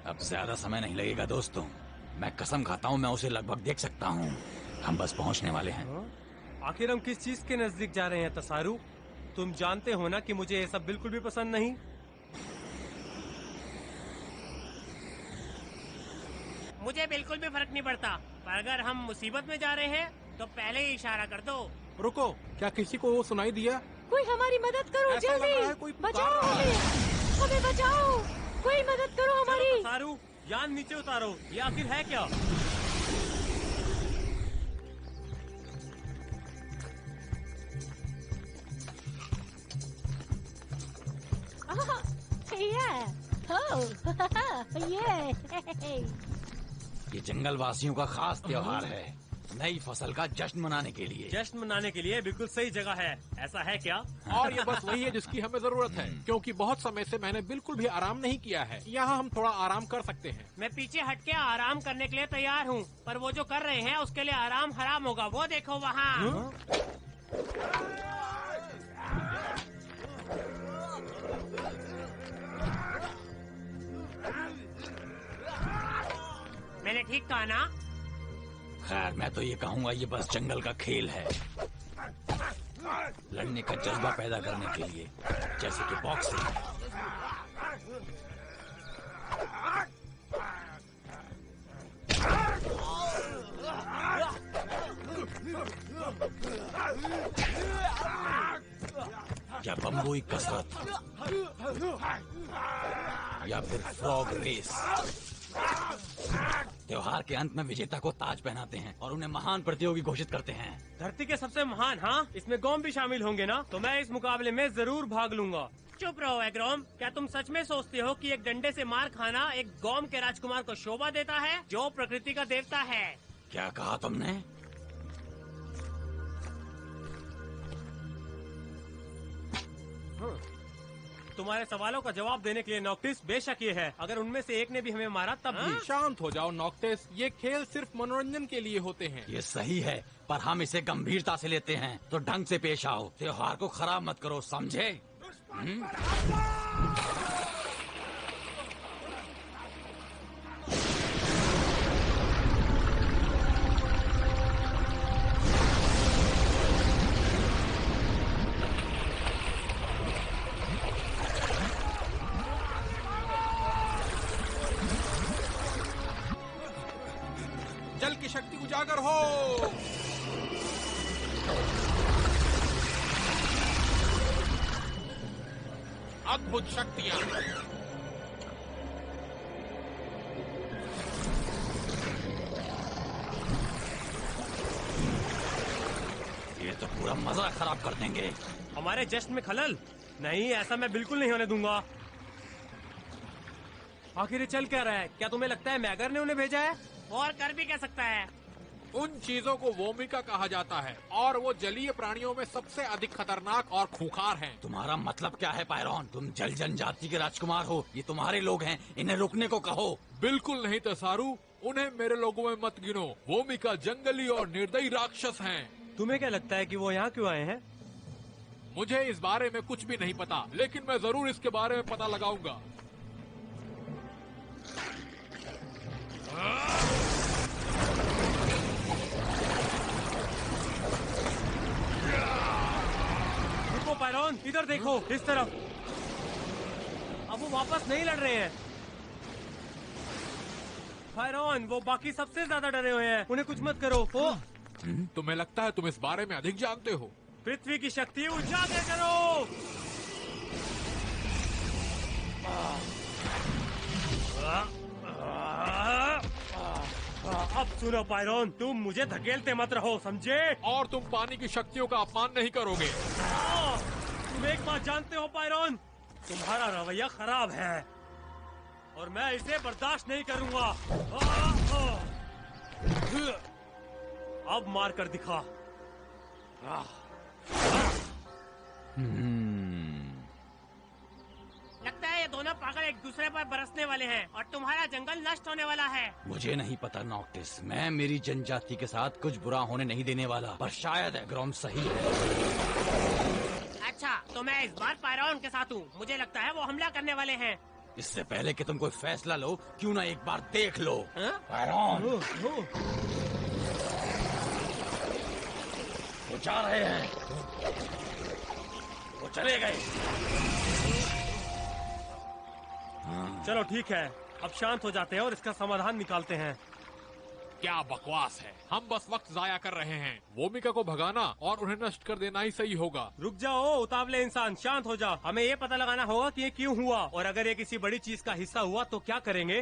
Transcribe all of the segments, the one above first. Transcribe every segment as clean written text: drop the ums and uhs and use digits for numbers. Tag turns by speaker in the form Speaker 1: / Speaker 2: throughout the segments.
Speaker 1: अब ज्यादा समय नहीं लगेगा दोस्तों, मैं कसम खाता हूँ मैं उसे लगभग देख सकता हूँ। हम बस पहुँचने वाले हैं।
Speaker 2: आखिर हम किस चीज के नजदीक जा रहे हैं तसारू? तुम जानते हो ना कि मुझे ये सब बिल्कुल भी पसंद नहीं।
Speaker 3: मुझे बिल्कुल भी फर्क नहीं पड़ता, पर अगर हम मुसीबत में जा रहे हैं तो पहले ही इशारा कर दो।
Speaker 4: रुको, क्या किसी को वो सुनाई दिया?
Speaker 5: कोई हमारी मदद करो,
Speaker 4: ऐसा लग रहा है
Speaker 5: जल्दी
Speaker 4: कोई पुकार
Speaker 5: बचाओ
Speaker 4: रहा है।
Speaker 5: हमें बचाओ, कोई मदद करो हमारी।
Speaker 2: चलो तसारू, यान नीचे उतारो। ये आखिर है क्या?
Speaker 1: ये जंगल वासियों का खास त्योहार है, नई फसल का जश्न मनाने के लिए।
Speaker 2: जश्न मनाने के लिए बिल्कुल सही जगह है, ऐसा है क्या?
Speaker 4: और ये बस वही है जिसकी हमें जरूरत है, क्योंकि बहुत समय से मैंने बिल्कुल भी आराम नहीं किया है। यहाँ हम थोड़ा आराम कर सकते हैं।
Speaker 3: मैं पीछे हटके आराम करने के लिए तैयार हूँ, पर वो जो कर रहे हैं उसके लिए आराम हराम होगा। वो देखो वहाँ। मैंने ठीक कहा ना?
Speaker 1: खैर मैं तो ये कहूँगा ये बस जंगल का खेल है, लड़ने का जज्बा पैदा करने के लिए, जैसे कि बॉक्सिंग। या बम्बोई कसरत, या फिर फ्रॉग रेस। त्योहार के अंत में विजेता को ताज पहनाते हैं और उन्हें महान प्रतियोगी घोषित करते हैं।
Speaker 2: धरती के सबसे महान? हाँ, इसमें गौम भी शामिल होंगे ना? तो मैं इस मुकाबले में जरूर भाग लूंगा।
Speaker 3: चुप रहो एग्रोम, क्या तुम सच में सोचते हो कि एक डंडे से मार खाना एक गौम के राजकुमार को शोभा देता है, जो प्रकृति का देवता है?
Speaker 1: क्या कहा तुमने?
Speaker 2: तुम्हारे सवालों का जवाब देने के लिए नॉक्टिस, बेशक ये है, अगर उनमें से एक ने भी हमें मारा तब भी।
Speaker 4: शांत हो जाओ नॉक्टिस, ये खेल सिर्फ मनोरंजन के लिए होते हैं।
Speaker 1: ये सही है, पर हम इसे गंभीरता से लेते हैं, तो ढंग से पेश आओ। त्योहार को खराब मत करो, समझे?
Speaker 4: जल की शक्ति उजागर हो। अद्भुत शक्तियाँ।
Speaker 1: ये तो पूरा मजा खराब कर देंगे।
Speaker 2: हमारे जश्न में खलल? नहीं, ऐसा मैं बिल्कुल नहीं होने दूंगा। आखिर ये चल क्या रहा है? क्या तुम्हें लगता है मैगर ने उन्हें भेजा है?
Speaker 3: और कर भी कह सकता है।
Speaker 4: उन चीजों को वोमिका कहा जाता है और वो जलीय प्राणियों में सबसे अधिक खतरनाक और खूंखार हैं।
Speaker 1: तुम्हारा मतलब क्या है पायरॉन? तुम जल जनजाति के राजकुमार हो, ये तुम्हारे लोग हैं, इन्हें रुकने को कहो।
Speaker 4: बिल्कुल नहीं तसारू, उन्हें मेरे लोगों में मत गिनो। वोमिका जंगली और निर्दयी राक्षस हैं।
Speaker 2: तुम्हें क्या लगता है कि वो यहाँ क्यों आए हैं?
Speaker 4: मुझे इस बारे में कुछ भी नहीं पता, लेकिन मैं जरूर इसके बारे में पता लगाऊंगा।
Speaker 2: रुको पायरॉन, इधर देखो, इस तरफ। अब वो वापस नहीं लड़ रहे हैं। पायरॉन, वो बाकी सबसे ज्यादा डरे हुए हैं, उन्हें कुछ मत करो। ओ,
Speaker 4: तुम्हें लगता है तुम इस बारे में अधिक जानते हो?
Speaker 2: पृथ्वी की शक्ति उजागर करो। अब सुनो पायरॉन, तुम मुझे धकेलते मत रहो, समझे?
Speaker 4: और तुम पानी की शक्तियों का अपमान नहीं करोगे।
Speaker 2: तुम एक बात जानते हो पायरॉन, तुम्हारा रवैया खराब है और मैं इसे बर्दाश्त नहीं करूंगा। अब मार कर दिखा।
Speaker 3: लगता है ये दोनों पागल एक दूसरे पर बरसने वाले हैं और तुम्हारा जंगल नष्ट होने वाला है।
Speaker 1: मुझे नहीं पता नॉक्टिस, मैं मेरी जनजाति के साथ कुछ बुरा होने नहीं देने वाला, पर शायद एग्रोम सही है।
Speaker 3: अच्छा, तो मैं इस बार पायरॉन के साथ हूँ। मुझे लगता है वो हमला करने वाले हैं।
Speaker 1: इससे पहले कि तुम कोई फैसला लो, क्यों ना एक बार देख लो।
Speaker 3: हाँ?
Speaker 1: पायरॉन, वो जा रहे हैं, वो चले गए।
Speaker 2: चलो ठीक है, अब शांत हो जाते हैं और इसका समाधान निकालते हैं।
Speaker 4: क्या बकवास है, हम बस वक्त जाया कर रहे हैं। वोमिका को भगाना और उन्हें नष्ट कर देना ही सही होगा।
Speaker 2: रुक जाओ उतावले इंसान, शांत हो जा। हमें ये पता लगाना होगा कि ये क्यों हुआ, और अगर ये किसी बड़ी चीज का हिस्सा हुआ तो क्या करेंगे।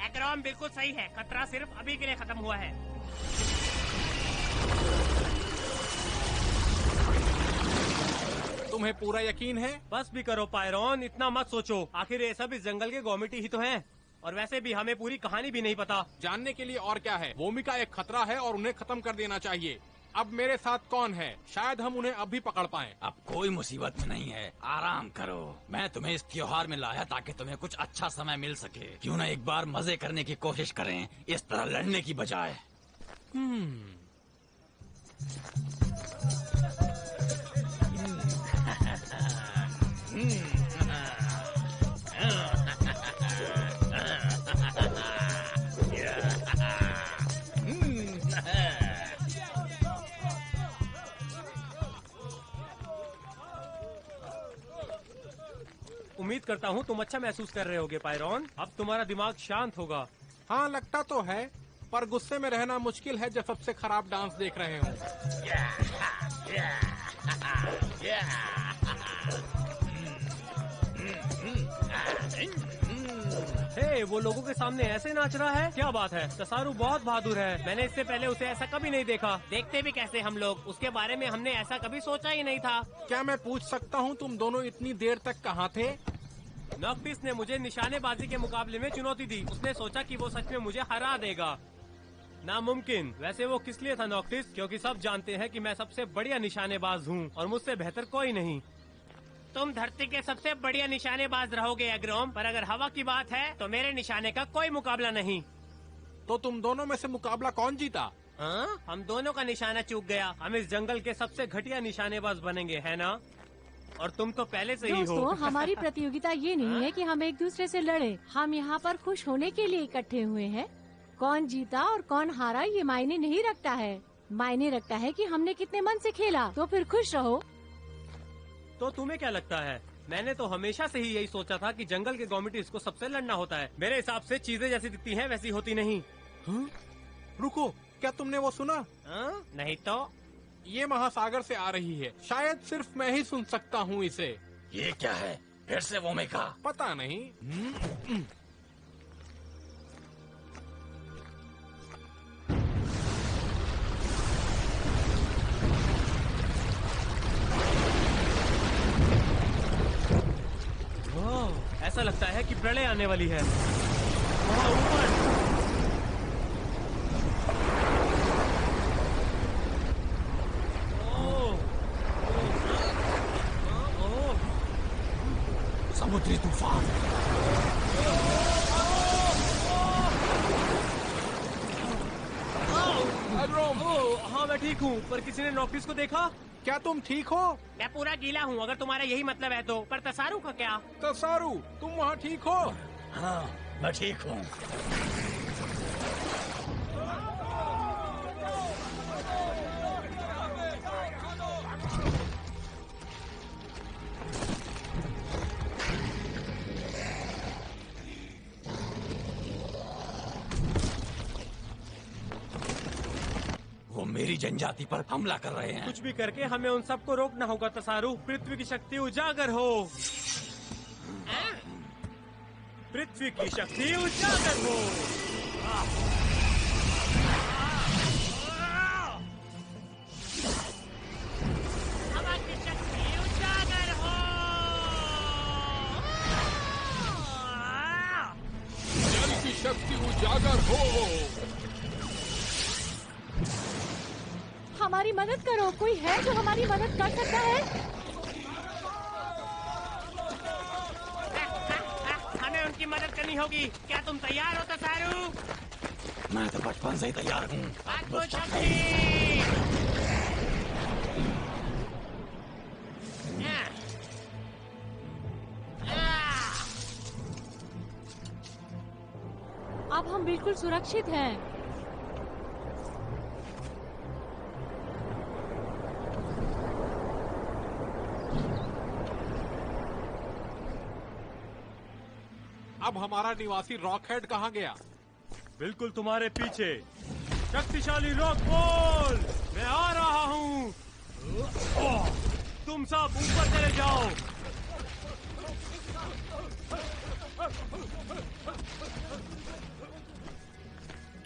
Speaker 3: एग्रोम बिल्कुल सही है, खतरा सिर्फ अभी के लिए खत्म हुआ है।
Speaker 4: तुम्हें पूरा यकीन है?
Speaker 2: बस भी करो पायरॉन, इतना मत सोचो। आखिर ये सब इस जंगल के गवर्नमेंट ही तो हैं। और वैसे भी हमें पूरी कहानी भी नहीं पता।
Speaker 4: जानने के लिए और क्या है। वोमिका एक खतरा है और उन्हें खत्म कर देना चाहिए। अब मेरे साथ कौन है? शायद हम उन्हें अभी पकड़ पाएं।
Speaker 1: अब कोई मुसीबत में नहीं है, आराम करो। मैं तुम्हें इस त्योहार में लाया ताकि तुम्हें कुछ अच्छा समय मिल सके। क्यों ना एक बार मजे करने की कोशिश करें, इस तरह लड़ने की बजाय।
Speaker 2: उम्मीद करता हूँ तुम अच्छा महसूस कर रहे होगे पायरॉन। अब तुम्हारा दिमाग शांत होगा।
Speaker 4: हाँ, लगता तो है, पर गुस्से में रहना मुश्किल है जब सबसे खराब डांस देख रहे हो।
Speaker 2: हे, वो लोगों के सामने ऐसे नाच रहा है, क्या बात है। तसारू बहुत बहादुर है, मैंने इससे पहले उसे ऐसा कभी नहीं देखा।
Speaker 3: देखते भी कैसे हम लोग, उसके बारे में हमने ऐसा कभी सोचा ही नहीं था।
Speaker 4: क्या मैं पूछ सकता हूँ तुम दोनों इतनी देर तक कहाँ थे?
Speaker 2: नॉक्टिस ने मुझे निशानेबाजी के मुकाबले में चुनौती दी। उसने सोचा कि वो सच में मुझे हरा देगा। नामुमकिन। वैसे वो किस लिए था नॉक्टिस? क्योंकि सब जानते हैं कि मैं सबसे बढ़िया निशानेबाज हूँ और मुझसे बेहतर कोई नहीं।
Speaker 3: तुम धरती के सबसे बढ़िया निशानेबाज रहोगे एग्रोम, पर अगर हवा की बात है तो मेरे निशाने का कोई मुकाबला नहीं।
Speaker 4: तो तुम दोनों में से मुकाबला कौन जीता?
Speaker 3: हाँ?
Speaker 2: हम दोनों का निशाना चूक गया। हम इस जंगल के सबसे घटिया निशानेबाज बनेंगे, है ना? और तुम तो पहले से ही हो।
Speaker 5: दोस्तों, हमारी प्रतियोगिता ये नहीं है कि हम एक दूसरे से लड़े। हम यहाँ पर खुश होने के लिए इकट्ठे हुए हैं। कौन जीता और कौन हारा ये मायने नहीं रखता है। मायने रखता है कि हमने कितने मन से खेला। तो फिर खुश रहो।
Speaker 2: तो तुम्हें क्या लगता है? मैंने तो हमेशा से ही यही सोचा था कि जंगल के कॉमिटीज को सबसे लड़ना होता है। मेरे हिसाब से चीजें जैसी दिखती हैं वैसी होती नहीं।
Speaker 4: हाँ? रुको, क्या तुमने वो सुना?
Speaker 2: हाँ?
Speaker 3: नहीं तो
Speaker 4: ये महासागर से आ रही है। शायद सिर्फ मैं ही सुन सकता हूँ इसे।
Speaker 1: ये क्या है? फिर से वोमिका?
Speaker 4: पता नहीं।
Speaker 2: ऐसा लगता है कि प्रलय आने वाली है। वहाँ ऊपर
Speaker 1: समुद्री तूफान।
Speaker 2: हाँ मैं ठीक हूँ, पर किसी ने नॉक्टिस को देखा?
Speaker 4: क्या तुम ठीक हो?
Speaker 3: मैं पूरा गीला हूँ, अगर तुम्हारा यही मतलब है तो। पर तसारू का क्या?
Speaker 4: तसारू, तुम वहाँ ठीक हो?
Speaker 1: हाँ, मैं ठीक हूँ। वो मेरी जनजाति पर हमला कर रहे हैं।
Speaker 2: कुछ भी करके हमें उन सबको रोकना होगा तसारू। पृथ्वी की शक्ति उजागर हो। पृथ्वी की शक्ति उजागर हो।
Speaker 3: हवा की शक्ति उजागर हो।
Speaker 4: जल की शक्ति उजागर हो।
Speaker 5: हमारी मदद करो। कोई है जो हमारी मदद कर सकता है?
Speaker 3: हमें उनकी मदद करनी होगी। क्या तुम तैयार हो तसारू?
Speaker 1: मैं तो बचपन से ही तैयार हूँ।
Speaker 3: अद्भुत शक्ति।
Speaker 5: अब हम बिल्कुल सुरक्षित हैं।
Speaker 4: अब हमारा निवासी रॉकहेड कहाँ गया?
Speaker 2: बिल्कुल तुम्हारे पीछे। शक्तिशाली रॉक बॉल, मैं आ रहा हूँ। तुम सब ऊपर चले जाओ।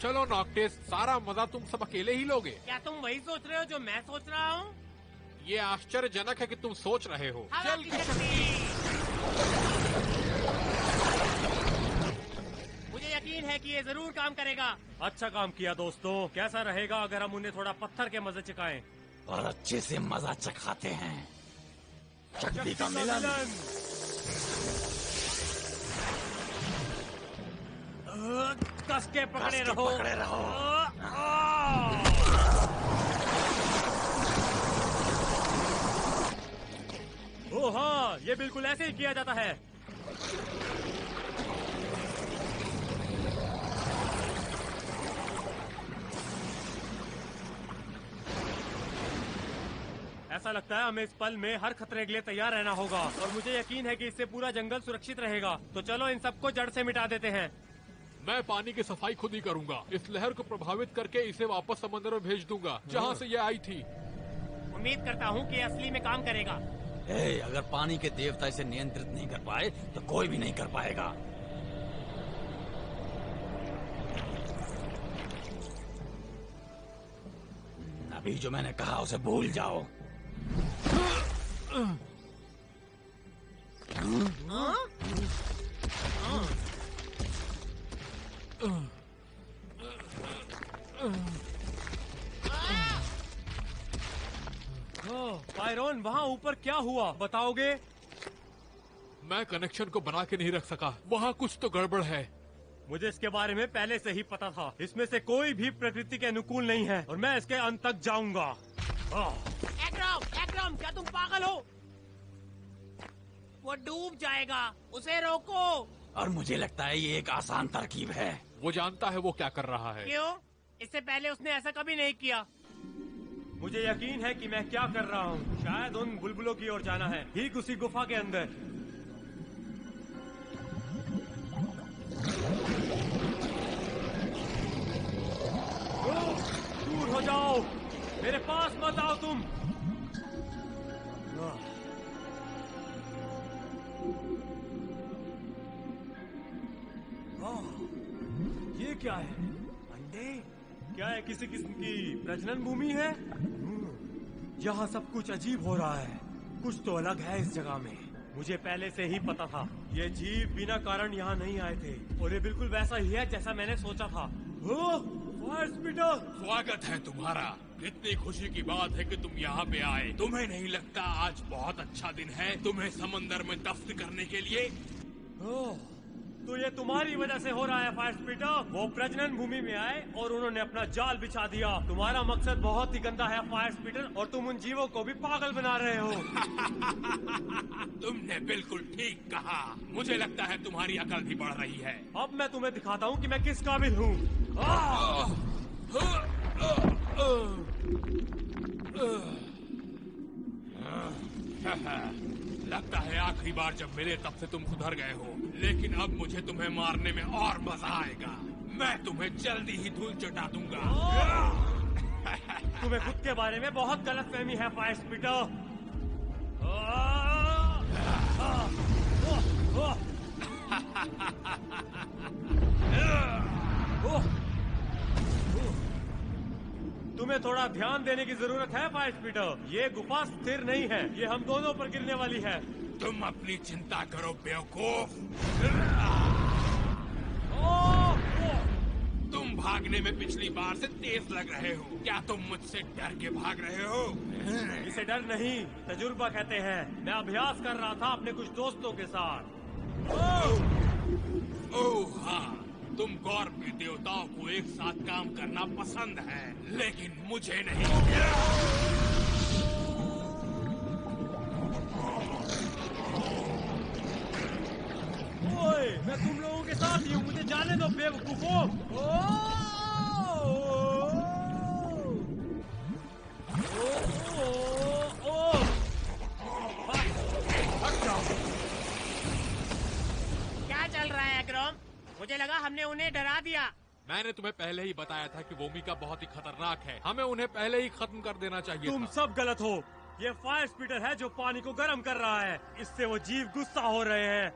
Speaker 4: चलो नॉक्टिस, सारा मजा तुम सब अकेले ही लोगे।
Speaker 3: क्या तुम वही सोच रहे हो जो मैं सोच रहा हूँ?
Speaker 4: ये आश्चर्यजनक है कि तुम सोच रहे हो।
Speaker 3: हवा की शक्ति। मुझे यकीन है कि ये जरूर काम करेगा।
Speaker 2: अच्छा काम किया दोस्तों। कैसा रहेगा अगर हम उन्हें थोड़ा पत्थर के मजे चखाएं?
Speaker 1: और अच्छे से मजा चखाते हैं। शक्ति का मिलन।
Speaker 2: कस के पकड़े रहो।
Speaker 1: पकड़े रहो।
Speaker 2: ओह हाँ, ये बिल्कुल ऐसे ही किया जाता है। ऐसा लगता है हमें इस पल में हर खतरे के लिए तैयार रहना होगा और मुझे यकीन है कि इससे पूरा जंगल सुरक्षित रहेगा। तो चलो इन सबको जड़ से मिटा देते हैं।
Speaker 4: मैं पानी की सफाई खुद ही करूंगा। इस लहर को प्रभावित करके इसे वापस समंदर में भेज दूंगा जहाँ से ये आई थी।
Speaker 3: उम्मीद करता हूँ कि असली में काम करेगा।
Speaker 1: अगर पानी के देवता इसे नियंत्रित नहीं कर पाए तो कोई भी नहीं कर पाएगा। अभी जो मैंने कहा उसे भूल जाओ।
Speaker 2: पायरोन, वहाँ ऊपर क्या हुआ बताओगे?
Speaker 4: मैं कनेक्शन को बना के नहीं रख सका। वहाँ कुछ तो गड़बड़ है।
Speaker 2: मुझे इसके बारे में पहले से ही पता था। इसमें से कोई भी प्रकृति के अनुकूल नहीं है और मैं इसके अंत तक जाऊंगा।
Speaker 3: एग्राम, क्या तुम पागल हो? वो डूब जाएगा, उसे रोको।
Speaker 1: और मुझे लगता है ये एक आसान तरकीब है।
Speaker 4: वो जानता है वो क्या कर रहा है।
Speaker 3: क्यों? इससे पहले उसने ऐसा कभी नहीं किया।
Speaker 2: मुझे यकीन है कि मैं क्या कर रहा हूँ। शायद उन बुलबुलों की ओर जाना है, ठीक उसी गुफा के अंदर। दूर हो जाओ, मेरे पास मत आओ तुम। ये क्या है? अंडे? क्या है? किसी किस्म की प्रजनन भूमि है? यहाँ सब कुछ अजीब हो रहा है। कुछ तो अलग है इस जगह में। मुझे पहले से ही पता था। ये जीव बिना कारण यहाँ नहीं आए थे और ये बिल्कुल वैसा ही है जैसा मैंने सोचा था। फायर स्पीटर,
Speaker 4: स्वागत है तुम्हारा। कितनी खुशी की बात है कि तुम यहाँ पे आए। तुम्हें नहीं लगता आज बहुत अच्छा दिन है तुम्हें समंदर में दफ्न करने के लिए?
Speaker 2: तो ये तुम्हारी वजह से हो रहा है फायर स्पीटर। वो प्रजनन भूमि में आए और उन्होंने अपना जाल बिछा दिया। तुम्हारा मकसद बहुत ही गंदा है फायर स्पीटर और तुम उन जीवों को भी पागल बना रहे हो।
Speaker 4: तुमने बिल्कुल ठीक कहा। मुझे लगता है तुम्हारी अकल भी बढ़ रही है।
Speaker 2: अब मैं तुम्हें दिखाता हूँ कि मैं किस काबिल हूँ।
Speaker 4: लगता है आखिरी बार जब मिले तब से तुम सुधर गए हो, लेकिन अब मुझे तुम्हें मारने में और मजा आएगा। मैं तुम्हें जल्दी ही धूल चटा दूंगा।
Speaker 2: तुम्हें खुद के बारे में बहुत गलतफहमी है फायर स्पीटर। तुम्हें थोड़ा ध्यान देने की जरूरत है फायर स्पीटर। ये गुफा स्थिर नहीं है, ये हम दोनों पर गिरने वाली है।
Speaker 4: तुम अपनी चिंता करो बेवकूफ। तुम भागने में पिछली बार से तेज लग रहे हो। क्या तुम मुझसे डर के भाग रहे हो?
Speaker 2: इसे डर नहीं, तजुर्बा कहते हैं। मैं अभ्यास कर रहा था अपने कुछ दोस्तों के साथ।
Speaker 4: ओह हाँ, तुम गौर में देवताओं को एक साथ काम करना पसंद है, लेकिन मुझे नहीं।
Speaker 2: ओए, मैं तुम लोगों के बता रही हूँ, मुझे जाने दो बेवकूफों।
Speaker 3: क्या चल रहा है अग्रोम? मुझे लगा हमने उन्हें डरा दिया।
Speaker 4: मैंने तुम्हें पहले ही बताया था कि वोमिका बहुत ही खतरनाक है, हमें उन्हें पहले ही खत्म कर देना चाहिए
Speaker 2: तुम
Speaker 4: था।
Speaker 2: सब गलत हो। ये फायर स्पीटर है जो पानी को गर्म कर रहा है। इससे वो जीव गुस्सा हो रहे हैं।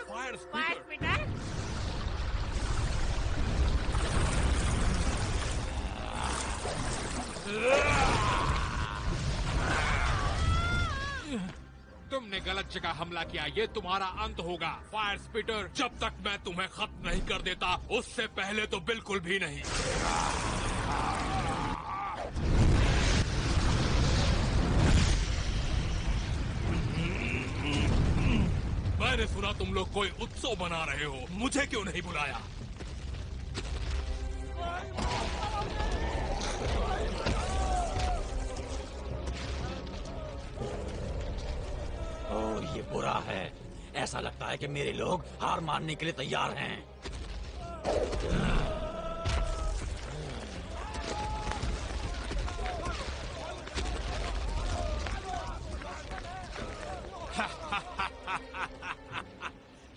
Speaker 4: फायर
Speaker 3: फायर स्पीटर?
Speaker 4: तुमने गलत जगह हमला किया, ये तुम्हारा अंत होगा। फायर स्पीटर, जब तक मैं तुम्हें खत्म नहीं कर देता उससे पहले तो बिल्कुल भी नहीं। मैंने सुना तुम लोग कोई उत्सव बना रहे हो, मुझे क्यों नहीं बुलाया?
Speaker 1: ओह, ये बुरा है। ऐसा लगता है कि मेरे लोग हार मानने के लिए तैयार हैं।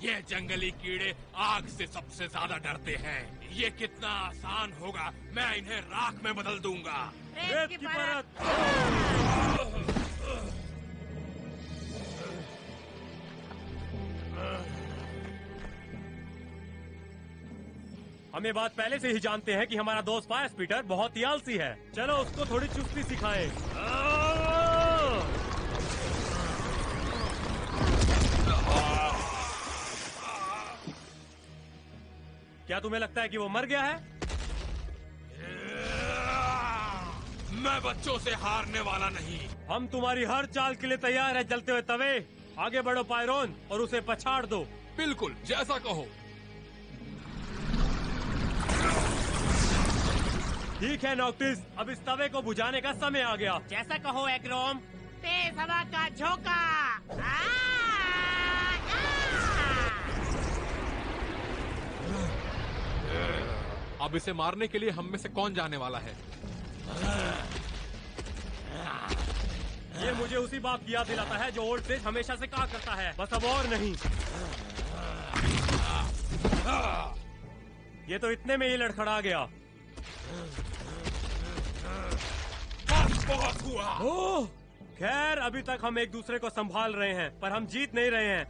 Speaker 4: ये जंगली कीड़े आग से सबसे ज्यादा डरते हैं। ये कितना आसान होगा, मैं इन्हें राख में बदल दूंगा।
Speaker 2: रेत की परत। हम ये बात पहले से ही जानते हैं कि हमारा दोस्त फायर स्पीटर बहुत ही आलसी है। चलो उसको थोड़ी चुस्ती सिखाएं। क्या तुम्हें लगता है कि वो मर गया है?
Speaker 4: मैं बच्चों से हारने वाला नहीं।
Speaker 2: हम तुम्हारी हर चाल के लिए तैयार है जलते हुए तवे। आगे बढ़ो पायरोन और उसे पछाड़ दो।
Speaker 4: बिल्कुल, जैसा कहो।
Speaker 2: ठीक है नॉक्टिस, अब इस तवे को बुझाने का समय आ गया।
Speaker 3: जैसा कहो एग्रोम। तेज हवा का झोंका।
Speaker 4: अब इसे मारने के लिए हम में से कौन जाने वाला है?
Speaker 2: ये मुझे उसी बात की याद दिलाता है जो ओल्ड सेज हमेशा से कहा करता है, बस अब और नहीं। ये तो इतने में ही लड़खड़ा गया।
Speaker 4: बहुत हुआ।
Speaker 2: ओह, खैर अभी तक हम एक दूसरे को संभाल रहे हैं, पर हम जीत नहीं रहे हैं।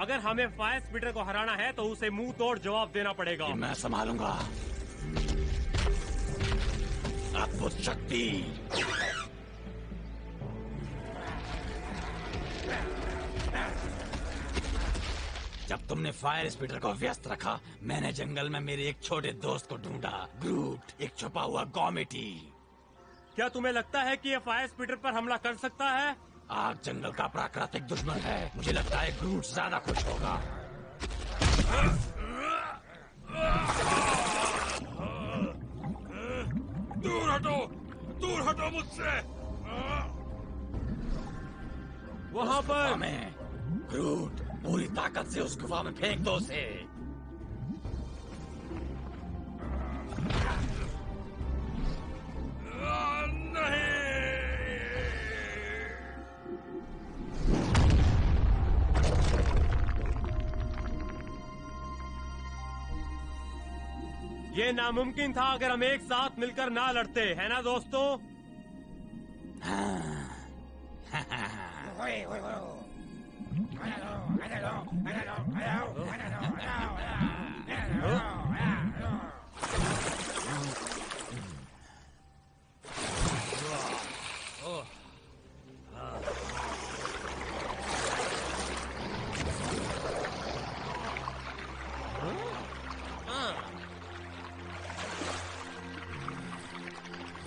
Speaker 2: अगर हमें फायर स्पीटर को हराना है तो उसे मुंह तोड़ जवाब देना पड़ेगा।
Speaker 1: ये मैं संभालूंगा। अद्भुत शक्ति। जब तुमने फायर स्पीटर को व्यस्त रखा, मैंने जंगल में मेरे एक छोटे दोस्त को ढूंढा, ग्रूट, एक छुपा हुआ गॉमेटी।
Speaker 2: क्या तुम्हें लगता है कि ये फायर स्पीटर पर हमला कर सकता है?
Speaker 1: आग जंगल का प्राकृतिक दुश्मन है। मुझे लगता है ग्रूट ज्यादा खुश होगा।
Speaker 4: दूर हटो मुझसे।
Speaker 2: वहाँ पर
Speaker 1: हमें ग्रूट पूरी ताकत से उस गुफा में फेंक दो उसे।
Speaker 2: ये नामुमकिन था अगर हम एक साथ मिलकर ना लड़ते, है ना दोस्तों?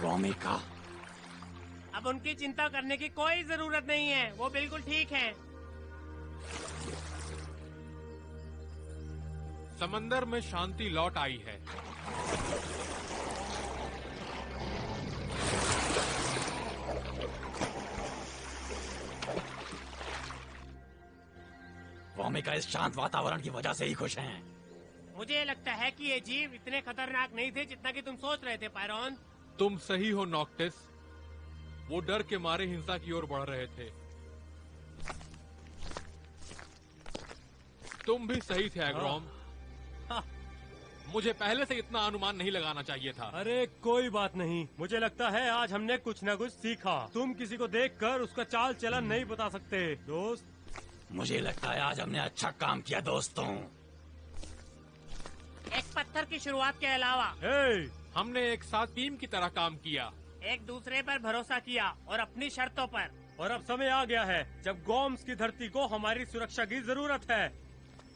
Speaker 1: वोमिका,
Speaker 3: अब उनकी चिंता करने की कोई जरूरत नहीं है, वो बिल्कुल ठीक है।
Speaker 4: समंदर में शांति लौट आई है।
Speaker 1: वोमिका का इस शांत वातावरण की वजह से ही खुश हैं।
Speaker 3: मुझे लगता है कि ये जीव इतने खतरनाक नहीं थे जितना कि तुम सोच रहे थे पायरॉन।
Speaker 4: तुम सही हो नॉक्टिस, वो डर के मारे हिंसा की ओर बढ़ रहे थे। तुम भी सही थे एग्रोम। मुझे पहले से इतना अनुमान नहीं लगाना चाहिए था।
Speaker 2: अरे कोई बात नहीं, मुझे लगता है आज हमने कुछ न कुछ सीखा। तुम किसी को देखकर उसका चाल चलन नहीं बता सकते दोस्त।
Speaker 1: मुझे लगता है आज हमने अच्छा काम किया दोस्तों।
Speaker 3: एक पत्थर की शुरुआत के अलावा
Speaker 4: हमने एक साथ टीम की तरह काम किया,
Speaker 3: एक दूसरे पर भरोसा किया और अपनी शर्तों पर।
Speaker 2: और अब समय आ गया है जब गोम्स की धरती को हमारी सुरक्षा की जरूरत है।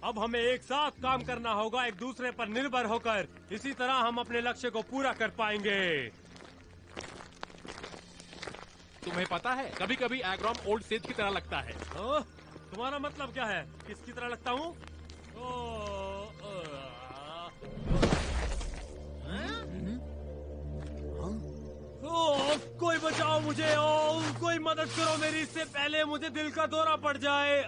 Speaker 2: अब हमें एक साथ काम करना होगा, एक दूसरे पर निर्भर होकर। इसी तरह हम अपने लक्ष्य को पूरा कर पाएंगे।
Speaker 4: तुम्हें पता है कभी कभी एग्रोम ओल्ड सेज की तरह लगता है।
Speaker 2: तुम्हारा मतलब क्या है? किसकी तरह लगता हूँ? कोई बचाओ मुझे, कोई मदद करो मेरी, इससे पहले मुझे दिल का दौरा पड़ जाए।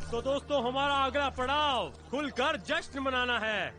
Speaker 2: तो दोस्तों, हमारा अगला पड़ाव खुलकर जश्न मनाना है।